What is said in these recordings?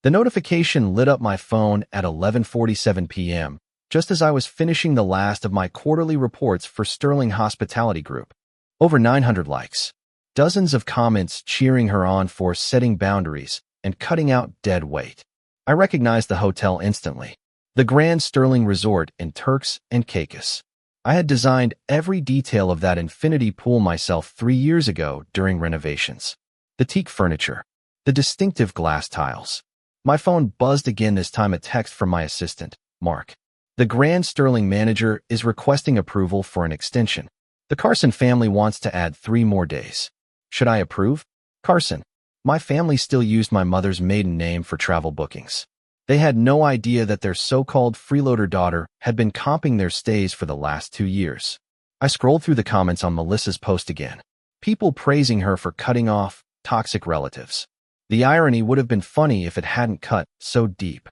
The notification lit up my phone at 11:47 p.m., just as I was finishing the last of my quarterly reports for Sterling Hospitality Group. Over 900 likes. Dozens of comments cheering her on for setting boundaries and cutting out dead weight. I recognized the hotel instantly. The Grand Sterling Resort in Turks and Caicos. I had designed every detail of that infinity pool myself 3 years ago during renovations. The teak furniture. The distinctive glass tiles. My phone buzzed again, this time a text from my assistant, Mark. The Grand Sterling manager is requesting approval for an extension. The Carson family wants to add 3 more days. Should I approve? Carson. My family still used my mother's maiden name for travel bookings. They had no idea that their so-called freeloader daughter had been comping their stays for the last 2 years. I scrolled through the comments on Melissa's post again. People praising her for cutting off toxic relatives. The irony would have been funny if it hadn't cut so deep.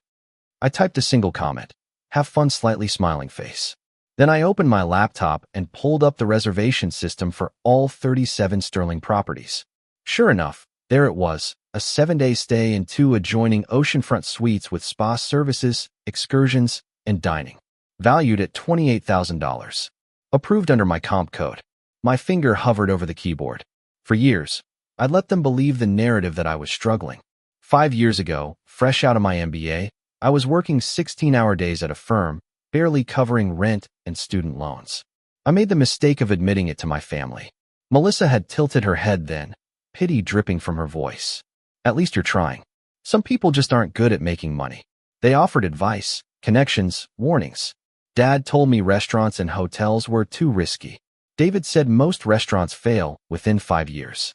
I typed a single comment. Have fun, slightly smiling face. Then I opened my laptop and pulled up the reservation system for all 37 Sterling properties. Sure enough, there it was, a 7-day stay in 2 adjoining oceanfront suites with spa services, excursions, and dining. Valued at $28,000. Approved under my comp code. My finger hovered over the keyboard. For years, I'd let them believe the narrative that I was struggling. 5 years ago, fresh out of my MBA, I was working 16-hour days at a firm, barely covering rent and student loans. I made the mistake of admitting it to my family. Melissa had tilted her head then, pity dripping from her voice. At least you're trying. Some people just aren't good at making money. They offered advice, connections, warnings. Dad told me restaurants and hotels were too risky. David said most restaurants fail within 5 years.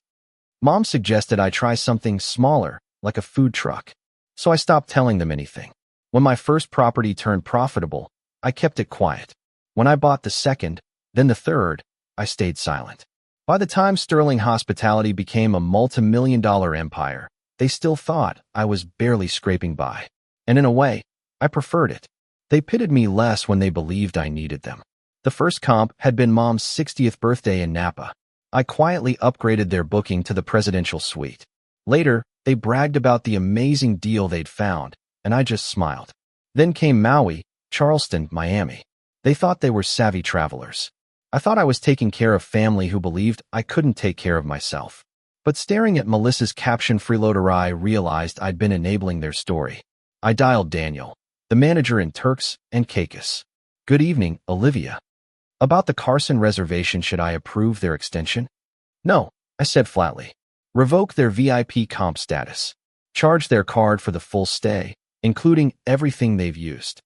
Mom suggested I try something smaller, like a food truck. So I stopped telling them anything. When my first property turned profitable, I kept it quiet. When I bought the second, then the third, I stayed silent. By the time Sterling Hospitality became a multi-million-dollar empire, they still thought I was barely scraping by. And in a way, I preferred it. They pitted me less when they believed I needed them. The first comp had been Mom's 60th birthday in Napa. I quietly upgraded their booking to the presidential suite. Later, they bragged about the amazing deal they'd found, and I just smiled. Then came Maui, Charleston, Miami. They thought they were savvy travelers. I thought I was taking care of family who believed I couldn't take care of myself. But staring at Melissa's caption Freeloader, I realized I'd been enabling their story. I dialed Daniel, the manager in Turks and Caicos. Good evening, Olivia. About the Carson reservation, should I approve their extension? No, I said flatly. Revoke their VIP comp status. Charge their card for the full stay, including everything they've used.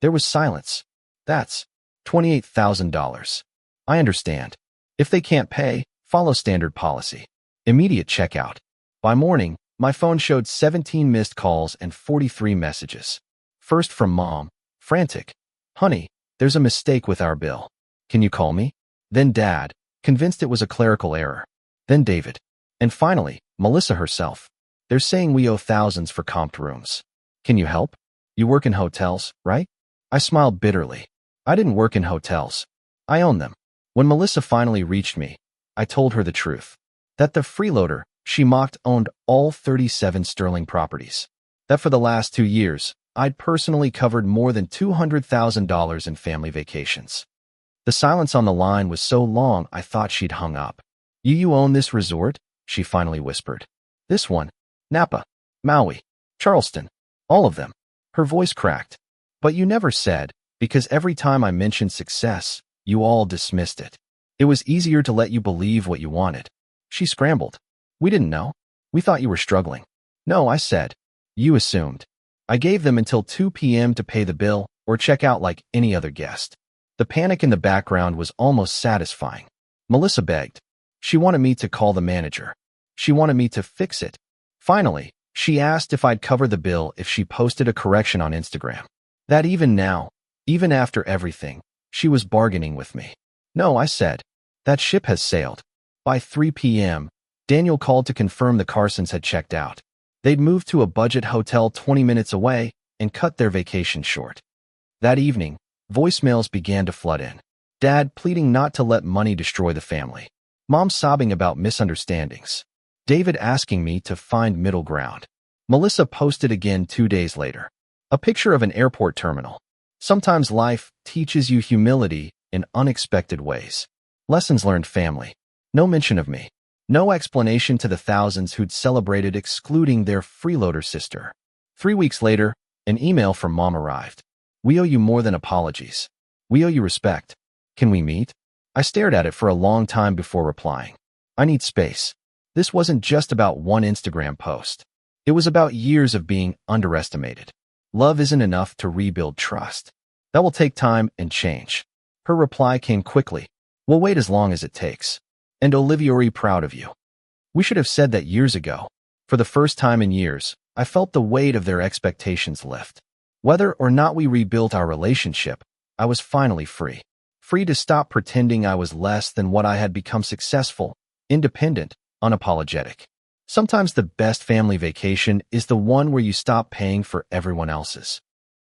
There was silence. That's $28,000. I understand. If they can't pay, follow standard policy. Immediate checkout. By morning, my phone showed 17 missed calls and 43 messages. First from Mom, frantic. Honey, there's a mistake with our bill. Can you call me? Then Dad, convinced it was a clerical error. Then David. And finally, Melissa herself. They're saying we owe thousands for comped rooms. Can you help? You work in hotels, right? I smiled bitterly. I didn't work in hotels. I own them. When Melissa finally reached me, I told her the truth. That the freeloader she mocked owned all 37 Sterling properties. That for the last 2 years, I'd personally covered more than $200,000 in family vacations. The silence on the line was so long I thought she'd hung up. You own this resort? She finally whispered. This one. Napa. Maui. Charleston. All of them. Her voice cracked. But you never said, because every time I mentioned success, you all dismissed it. It was easier to let you believe what you wanted. She scrambled. We didn't know. We thought you were struggling. No, I said. You assumed. I gave them until 2 p.m. to pay the bill or check out like any other guest. The panic in the background was almost satisfying. Melissa begged. She wanted me to call the manager. She wanted me to fix it. Finally, she asked if I'd cover the bill if she posted a correction on Instagram. That even now, even after everything, she was bargaining with me. No, I said. That ship has sailed. By 3 p.m., Daniel called to confirm the Carsons had checked out. They'd moved to a budget hotel 20 minutes away and cut their vacation short. That evening, voicemails began to flood in. Dad pleading not to let money destroy the family. Mom sobbing about misunderstandings. David asking me to find middle ground. Melissa posted again 2 days later. A picture of an airport terminal. Sometimes life teaches you humility in unexpected ways. Lessons learned family. No mention of me. No explanation to the thousands who'd celebrated excluding their freeloader sister. 3 weeks later, an email from mom arrived. We owe you more than apologies. We owe you respect. Can we meet? I stared at it for a long time before replying. I need space. This wasn't just about one Instagram post. It was about years of being underestimated. Love isn't enough to rebuild trust. That will take time and change. Her reply came quickly. We'll wait as long as it takes. And Olivia, proud of you. We should have said that years ago. For the first time in years, I felt the weight of their expectations lift. Whether or not we rebuilt our relationship, I was finally free. Free to stop pretending I was less than what I had become: successful, independent, unapologetic. Sometimes the best family vacation is the one where you stop paying for everyone else's.